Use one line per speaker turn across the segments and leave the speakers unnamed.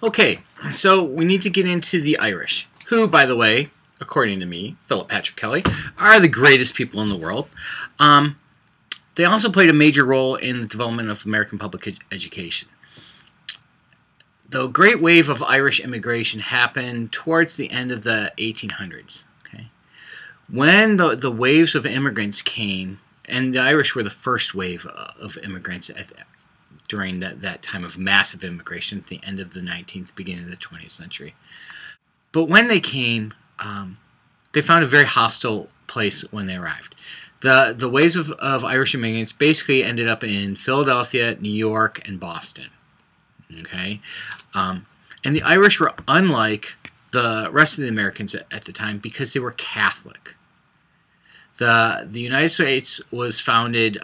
Okay, so we need to get into the Irish, who, by the way, according to me, Philip Patrick Kelly, are the greatest people in the world. They also played a major role in the development of American public education. The great wave of Irish immigration happened towards the end of the 1800s. Okay? When the waves of immigrants came, and the Irish were the first wave of immigrants during that time of massive immigration at the end of the 19th, beginning of the 20th century. But when they came, they found a very hostile place when they arrived. The waves of Irish immigrants basically ended up in Philadelphia, New York, and Boston. Okay, and the Irish were unlike the rest of the Americans at the time because they were Catholic. The United States was founded,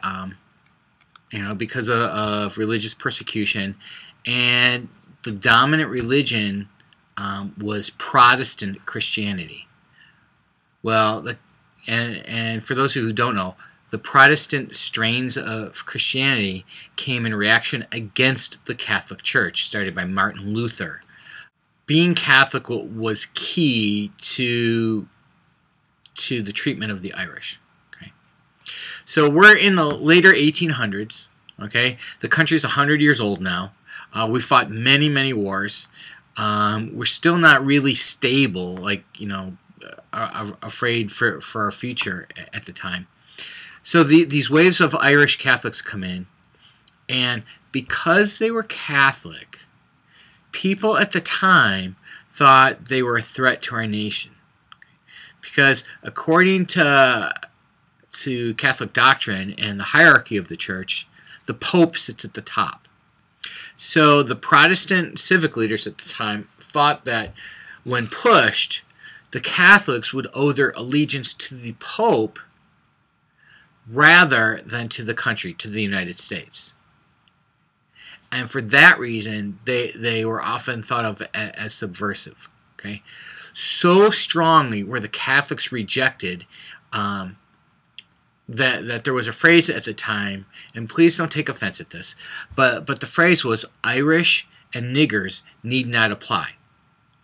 because of religious persecution, and the dominant religion was Protestant Christianity. Well, and for those who don't know, the Protestant strains of Christianity came in reaction against the Catholic Church, started by Martin Luther. Being Catholic was key to the treatment of the Irish. Okay, so we're in the later 1800s. Okay, the country's 100 years old now. We fought many, many wars. We're still not really stable, afraid for our future at the time. So these waves of Irish Catholics come in, and because they were Catholic, people at the time thought they were a threat to our nation. Because according to Catholic doctrine and the hierarchy of the church, the Pope sits at the top. So the Protestant civic leaders at the time thought that when pushed, the Catholics would owe their allegiance to the Pope rather than to the country, to the United States. And for that reason, they were often thought of as subversive. Okay, so strongly were the Catholics rejected that there was a phrase at the time, and please don't take offense at this, but the phrase was Irish and niggers need not apply.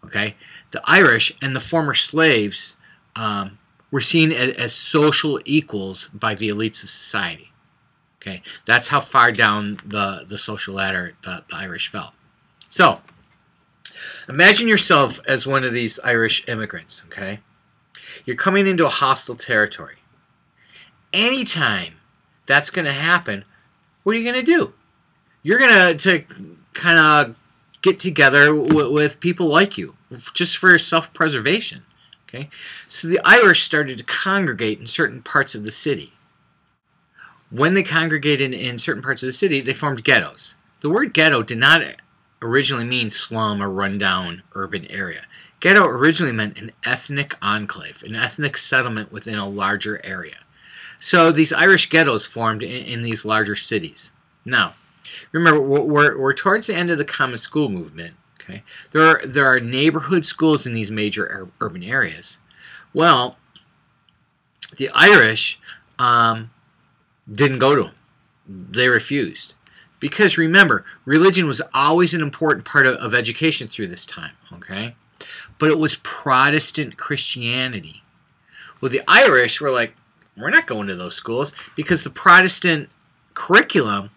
Okay, the Irish and the former slaves were seen as social equals by the elites of society. Okay, that's how far down the social ladder the Irish fell. So, imagine yourself as one of these Irish immigrants. Okay, you're coming into a hostile territory. Anytime that's going to happen, what are you going to do? You're going to kind of get together with people like you, just for self-preservation. Okay? So the Irish started to congregate in certain parts of the city. When they congregated in certain parts of the city, they formed ghettos. The word ghetto did not originally mean slum or rundown urban area. Ghetto originally meant an ethnic enclave, an ethnic settlement within a larger area. So these Irish ghettos formed in these larger cities. Now, remember, we're towards the end of the Common School movement. Okay, there are neighborhood schools in these major urban areas. Well, the Irish didn't go to them. They refused. Because remember, religion was always an important part of education through this time. Okay, but it was Protestant Christianity. Well, the Irish were like, we're not going to those schools because the Protestant curriculum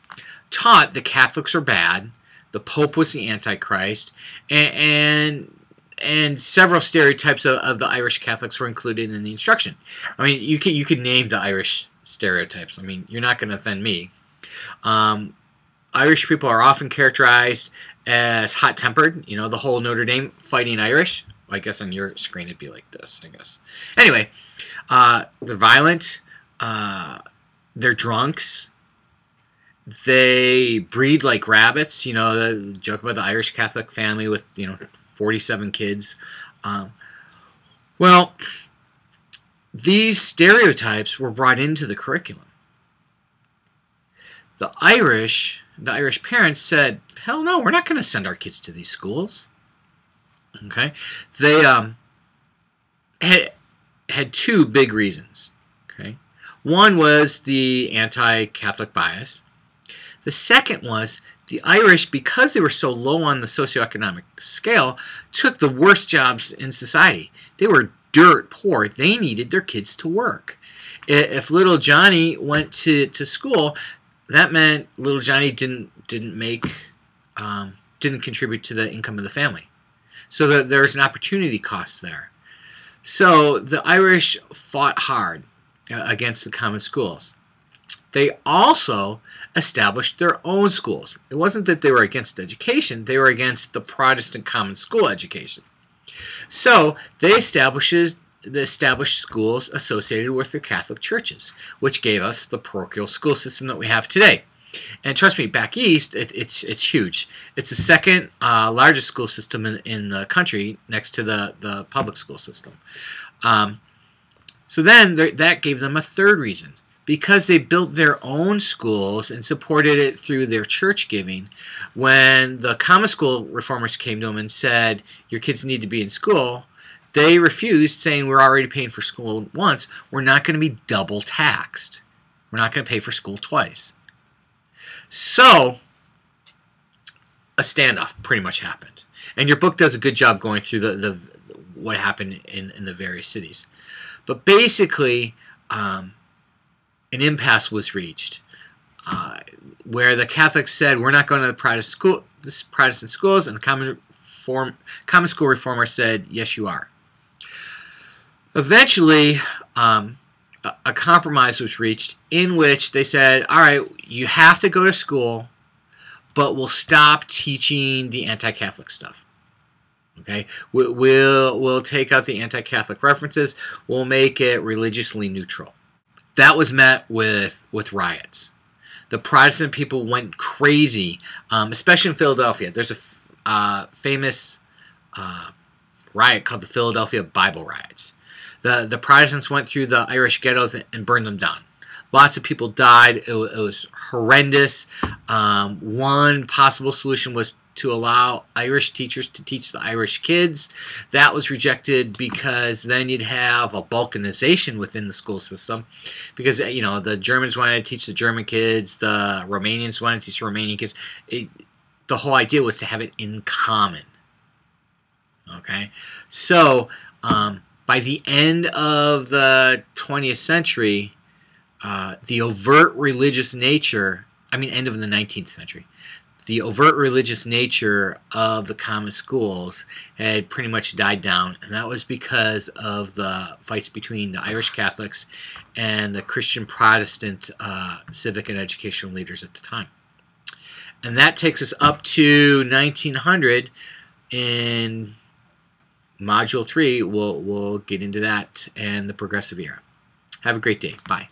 taught the Catholics are bad, the Pope was the Antichrist, and several stereotypes of the Irish Catholics were included in the instruction. I mean, you could name the Irish stereotypes. I mean, you're not going to offend me. Irish people are often characterized as hot-tempered. You know, the whole Notre Dame Fighting Irish. I guess on your screen it'd be like this, I guess. Anyway, they're violent. They're drunks. They breed like rabbits. You know, the joke about the Irish Catholic family with, 47 kids. Well, these stereotypes were brought into the curriculum. The Irish parents said, hell no, we're not going to send our kids to these schools. Okay? They had two big reasons. Okay? One was the anti-Catholic bias. The second was The Irish, because they were so low on the socioeconomic scale, took the worst jobs in society. They were dirt poor. They needed their kids to work. If little Johnny went to school, that meant little Johnny didn't contribute to the income of the family. So that there's an opportunity cost there. So the Irish fought hard against the common schools. They also established their own schools. It wasn't that they were against education, they were against the Protestant common school education. So they established schools associated with the Catholic churches, which gave us the parochial school system that we have today. And trust me, back east, it's huge. It's the second largest school system in the country, next to the public school system. So then that gave them a third reason. Because they built their own schools and supported it through their church giving, when the common school reformers came to them and said, your kids need to be in school, they refused, saying, we're already paying for school once. We're not going to be double taxed. We're not going to pay for school twice. So a standoff pretty much happened. And your book does a good job going through the what happened in the various cities. But basically, an impasse was reached where the Catholics said, we're not going to the Protestant schools, and the common school reformer said, yes, you are. Eventually, a compromise was reached in which they said, all right, you have to go to school, but we'll stop teaching the anti-Catholic stuff. Okay, we'll take out the anti-Catholic references. We'll make it religiously neutral. That was met with riots. The Protestant people went crazy, especially in Philadelphia. There's a famous riot called the Philadelphia Bible Riots. The Protestants went through the Irish ghettos and burned them down. Lots of people died. It was horrendous. One possible solution was to allow Irish teachers to teach the Irish kids. That was rejected because then you'd have a balkanization within the school system, because the Germans wanted to teach the German kids, the Romanians wanted to teach the Romanian kids. The whole idea was to have it in common. Okay, so by the end of the 20th century, the overt religious nature, end of the 19th century, the overt religious nature of the common schools had pretty much died down, and that was because of the fights between the Irish Catholics and the Christian Protestant civic and educational leaders at the time. And that takes us up to 1900. In Module 3, we'll get into that and the Progressive Era. Have a great day. Bye.